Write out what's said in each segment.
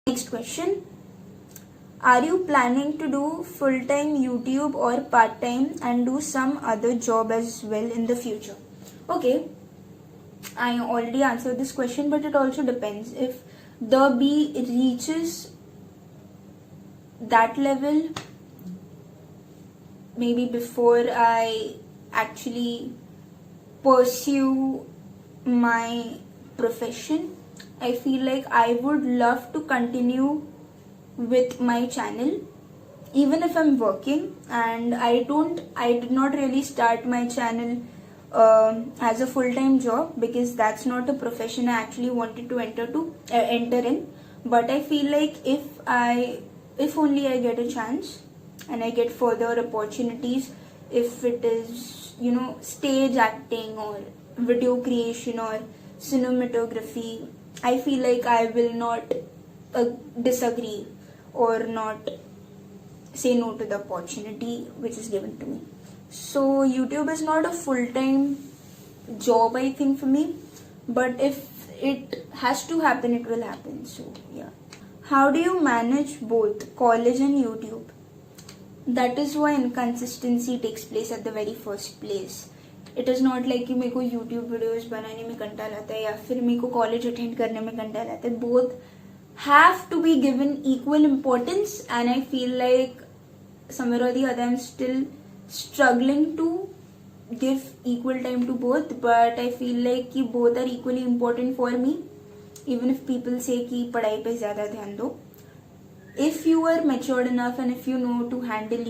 Next question. Are you planning to do full-time YouTube or part-time and do some other job as well in the future? Okay, I already answered this question, but it also depends. If the bee reaches that level, maybe before I actually pursue my profession, I feel like I would love to continue with my channel even if I'm working. And I did not really start my channel as a full-time job, because that's not a profession I actually wanted to enter in. But I feel like if only I get a chance and I get further opportunities, if it is, stage acting or video creation or cinematography, I feel like I will not disagree or not say no to the opportunity which is given to me. So YouTube is not a full-time job, I think, for me, but if it has to happen, it will happen. So yeah. How do you manage both college and YouTube? That is why inconsistency takes place at the very first place. It is not like कि मेरे को YouTube videos बनाने में घंटा लगता है या फिर मेरे को college attend करने में घंटा लगता है. Both have to be given equal importance, and I feel like somewhere or the other I'm still struggling to give equal time to both. But I feel like कि both are equally important for me, even if people say कि पढ़ाई पे ज़्यादा ध्यान दो. If you are matured enough and if you know to handle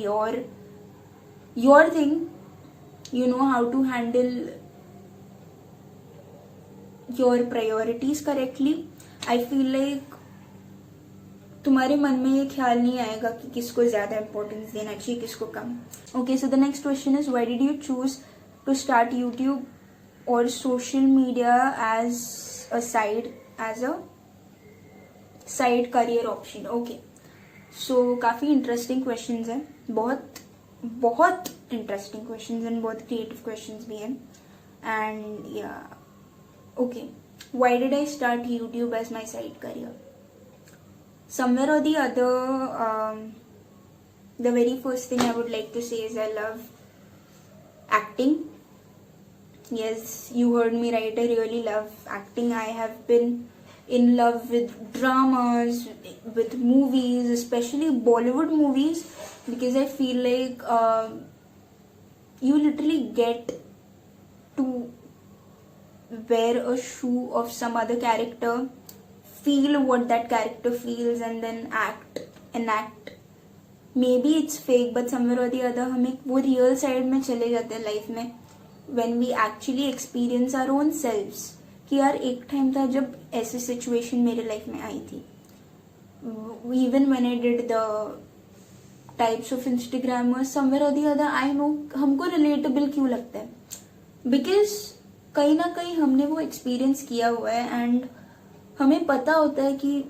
your thing, you know how to handle your priorities correctly, I feel like तुम्हारे मन में ये ख्याल नहीं आएगा कि किसको ज़्यादा इम्पोर्टेंस देना चाहिए, किसको कम. Okay, so the next question is, why did you choose to start YouTube or social media as a side career option? Okay, so काफ़ी इंटरेस्टिंग क्वेश्चंस हैं, बहुत इंटरेस्टिंग क्वेश्चंस हैं, बहुत क्रिएटिव क्वेश्चंस भी हैं. एंड या okay, why did I start YouTube as my side career? Somewhere or the other, the very first thing I would like to say is I love acting. Yes, you heard me right, I really love acting. I have been in love with dramas, with movies, especially Bollywood movies, because I feel like you literally get to wear a shoe of some other character, feel what that character feels, and then enact. Maybe it's fake, but somewhere or the other हमें वो real side में चले जाते हैं life में, when we actually experience our own selves. कि यार एक टाइम था जब ऐसी सिचुएशन मेरे लाइफ में आई थी. Even when I did the types of Instagrammers, somewhere or the other I know हमको relatable क्यों लगता है, because कहीं ना कहीं हमने वो एक्सपीरियंस किया हुआ है एंड हमें पता होता है कि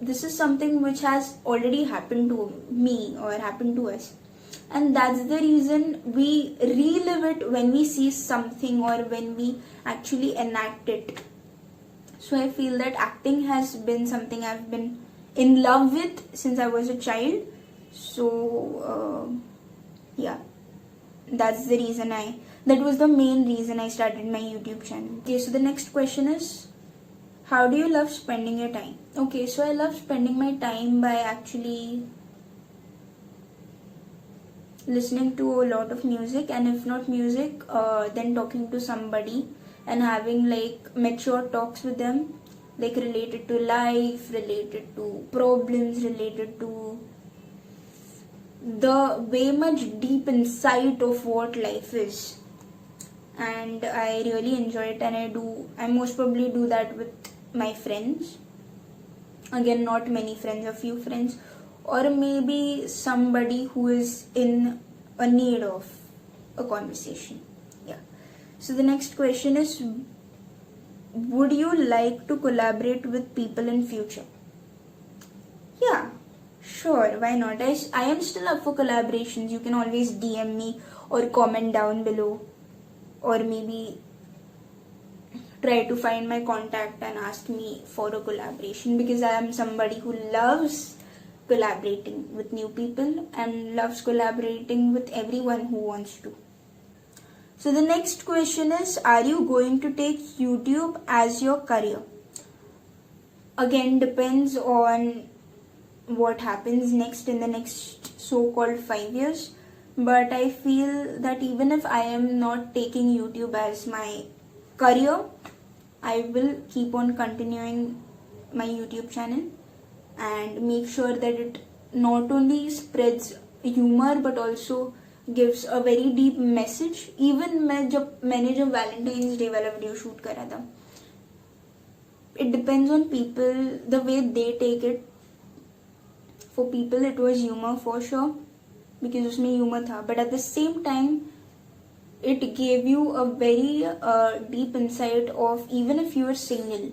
this is something which has already happened to me or happened to us, and that's the reason we relive it when we see something or when we actually enact it. So I feel that acting has been something I've been in love with since I was a child. So yeah, that's the reason that was the main reason I started my YouTube channel. Okay, so the next question is, how do you love spending your time? Okay, so I love spending my time by actually listening to a lot of music, and if not music, then talking to somebody and having like mature talks with them, like related to life, related to problems, related to the way much deep insight of what life is. And I really enjoy it, and I most probably do that with my friends. Again, not many friends, a few friends, or maybe somebody who is in a need of a conversation. Yeah. So the next question is, would you like to collaborate with people in future? Yeah, sure, why not? I am still up for collaborations. You can always DM me or comment down below, or maybe try to find my contact and ask me for a collaboration, because I am somebody who loves collaborating with new people and loves collaborating with everyone who wants to. So the next question is, are you going to take YouTube as your career? Again, depends on what happens next in the next so-called 5 years. But I feel that even if I am not taking YouTube as my career, I will keep on continuing my YouTube channel and make sure that it not only spreads humor but also gives a very deep message. Even मैंने जब Valentine's Day वाला video shoot करा था, it depends on people, the way they take it. For people it was humor for sure, because उसमें humor था, but at the same time it gave you a very deep insight of, even if you are single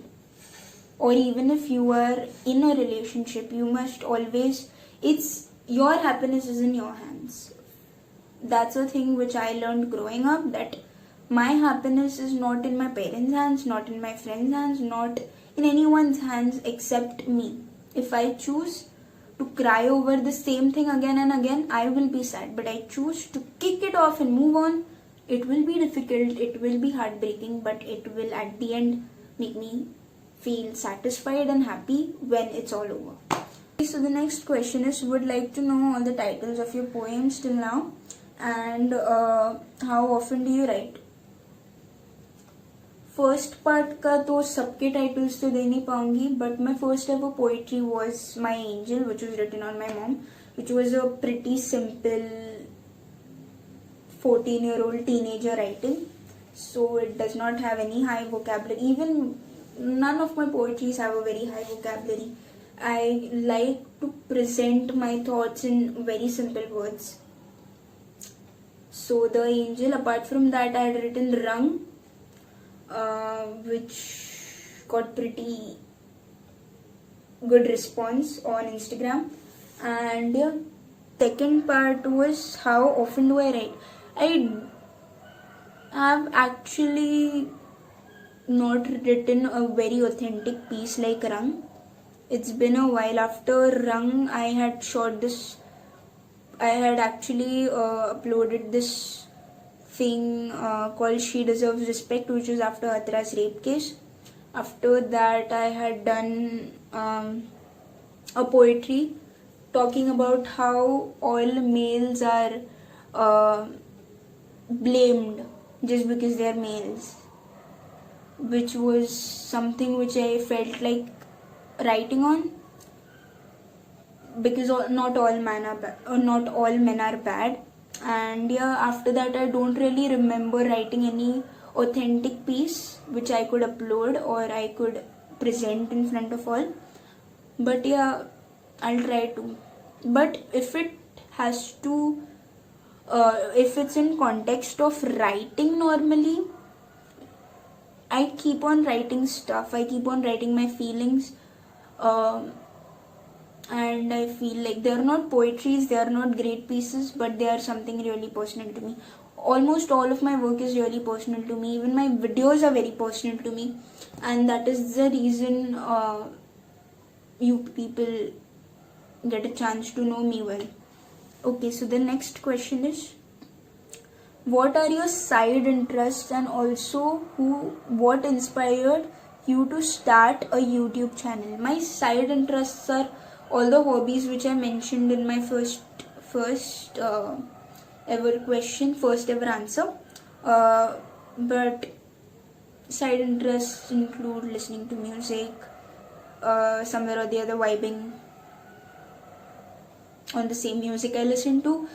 or even if you are in a relationship, you must always, it's your happiness is in your hands. That's a thing which I learned growing up, that my happiness is not in my parents' hands, not in my friends' hands, not in anyone's hands except me. If I choose to cry over the same thing again and again, I will be sad. But I choose to kick it off and move on. It will be difficult, it will be heartbreaking, but it will at the end make me feel satisfied and happy when it's all over. So the next question is, would like to know all the titles of your poems till now, and how often do you write? First part का तो सबके titles तो दे नहीं पाऊंगी, but my first ever poetry was my angel, which was written on my mom, which was a pretty simple 14-year-old teenager writing. So it does not have any high vocabulary. Even none of my poetries have a very high vocabulary. I like to present my thoughts in very simple words. So the angel, apart from that, I had written Rang, which got pretty good response on Instagram. And second part was, how often do I write? I have actually not written a very authentic piece like Rang. It's been a while. After Rang, I had shot this, I had actually uploaded this thing called She Deserves Respect, which was after Atra's rape case. After that, I had done a poetry talking about how all males are blamed just because they are males, which was something which I felt like writing on, because not all men are bad. And yeah, after that I don't really remember writing any authentic piece which I could upload or I could present in front of all. But yeah, I'll try to. But if it has to if it's in context of writing, normally I keep on writing stuff, I keep on writing my feelings, and I feel like they are not poetries, they are not great pieces, but they are something really personal to me. Almost all of my work is really personal to me, even my videos are very personal to me, and that is the reason you people get a chance to know me well. Okay, so the next question is, what are your side interests, and also what inspired you to start a YouTube channel? My side interests are all the hobbies which I mentioned in my first ever question, first ever answer. But side interests include listening to music, somewhere or the other vibing on the same music I listen to,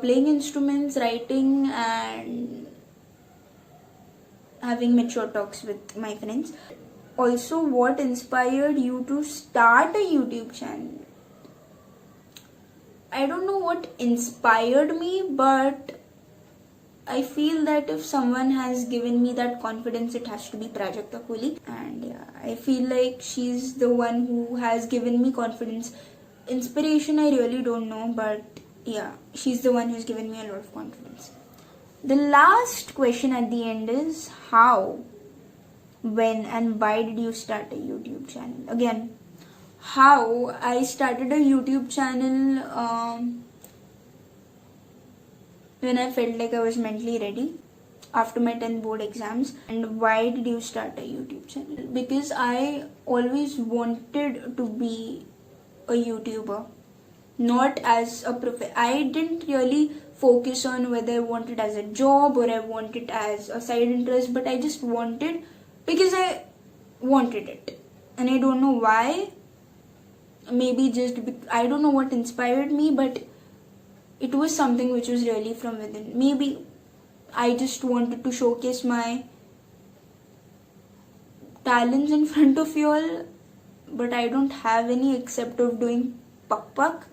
playing instruments, writing, and having mature talks with my friends. Also, what inspired you to start a YouTube channel? I don't know what inspired me, but I feel that if someone has given me that confidence, it has to be Prajakta Kohli. And yeah, I feel like she's the one who has given me confidence. Inspiration, I really don't know, but yeah, she's the one who's given me a lot of confidence. The last question at the end is, how when and why did you start a YouTube channel? Again, how I started a YouTube channel when I felt like I was mentally ready after my 10th board exams. And why did you start a YouTube channel? Because I always wanted to be a YouTuber, not as a I didn't really focus on whether I wanted as a job or I wanted as a side interest, but I just wanted because I wanted it, and I don't know why. Maybe just I don't know what inspired me, but it was something which was really from within. Maybe I just wanted to showcase my talents in front of you all, but I don't have any except of doing puck.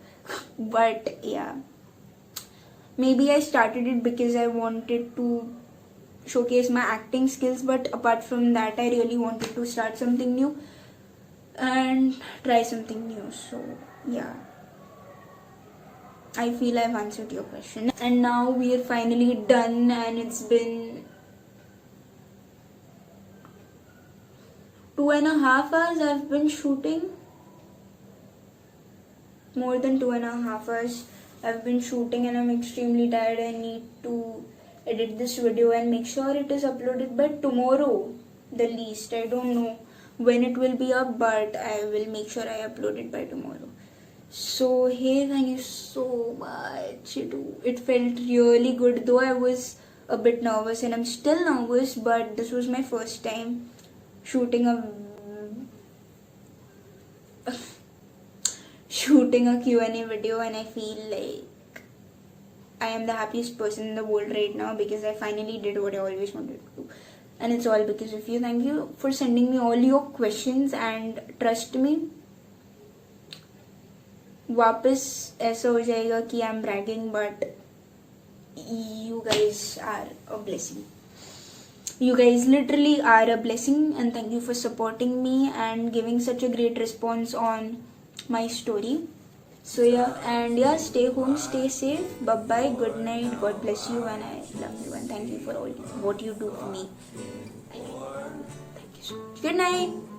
But yeah, maybe I started it because I wanted to showcase my acting skills, but apart from that, I really wanted to start something new and try something new. So yeah, I feel I've answered your question, and now we are finally done, and it's been 2.5 hours I've been shooting. More than 2.5 hours I've been shooting, and I'm extremely tired. I need to edit this video and make sure it is uploaded by tomorrow, the least. I don't know when it will be up, but I will make sure I upload it by tomorrow. So hey, thank you so much. It felt really good, though I was a bit nervous, and I'm still nervous, but this was my first time shooting a Q&A video, and I feel like I am the happiest person in the world right now because I finally did what I always wanted to do, and it's all because of you. Thank you for sending me all your questions, and trust me, वापस ऐसा हो जाएगा कि I'm bragging, but you guys are a blessing. You guys literally are a blessing, and thank you for supporting me and giving such a great response on my story. So yeah, stay home, stay safe, bye bye, good night, God bless you, and I love you, and thank you for all what you do for me. Thank you so much. Good night.